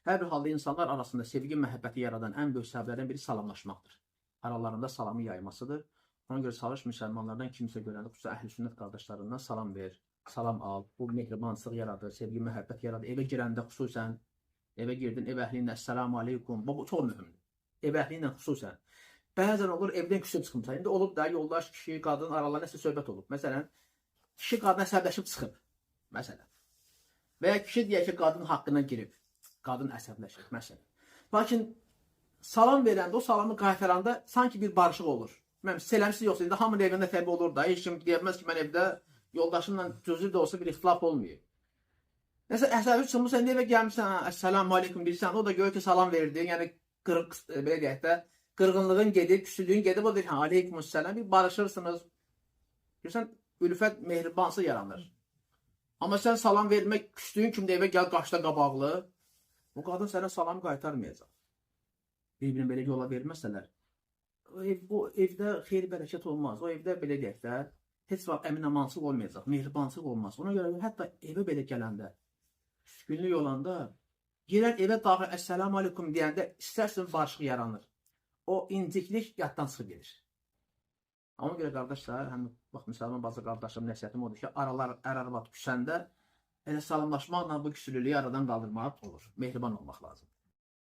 Hər bir halda insanlar arasında sevgi, məhəbbəti yaradan ən böyük səbəblərdən biri salamlaşmaqdır. Aralarında salamı yaymasıdır. Ona görə çalış müsəlmanlardan kimsə görəndə, xüsusən əhl-i-sünnət qardaşlarından salam ver, salam al. Bu mehribançılıq yaradır, sevgi, məhəbbət yaradır. Evə girəndə xüsusən, evə girdin, ev əhli ilə əssəlamu aleykum. Bu çox mühümdür. Ev əhli ilə xüsusən. Bəzən olur, evdən küsüb çıxımsa. İndi olub da yoldaş, kişi, qadın aralarında nəsə söhbət olub. Məsələn, kişi qadına əsəbləşib çıxıb. Məsələn. Və ya kişi deyək ki, qadın haqqına girib. Qadın əsəbləşir, məsələn. Lakin salam verəndə, o salamı qaytaranda sanki bir barışıq olur. Mən eləmsiz yoxsa, indi hamının evində təbii olur da, heç kim deyəməz ki, mən evdə yoldaşımla cüzü də olsa bir ixtilaf olmuyor. Nəsə əsəbi çıxmırsan, indi evə gəlmişsən, əssəlamu aleykum bilirsən, o da görür ki, salam verdi, yəni belə deyək də, qırğınlığın gedib, küsülüyün gedib, o deyir, aleykumussalam, bir barışırsınız. Görürsən, ülfət, mehribansı yaranır. Amma sən salam vermək, küsdüyün kimi də evə gəl, qaşda qabaqlı, o qadın sənə salam qaytarmayacaq. Bir-birini belə yola verməsələr, o evdə xeyri bərəkət olmaz. O evdə belə deyək də, heç vaxt əmin-amansıq olmayacaq, mehribansıq olmaz. Ona görə hətta evə belə gələndə, günlük olanda, girər evə daxil əssəlamu aleykum deyəndə istərsin barışıq yaranır. O inciklik yaddan çıxıb gedir. Ona görə qardaşlar, həm bax müsəlman bazı qardaşlarım nəsiyyətim odur ki, aralar ər-arvad küsəndə elə salamlaşmaqla bu küsülülüyü aradan qaldırmaq olur. Mehriban olmaq lazım.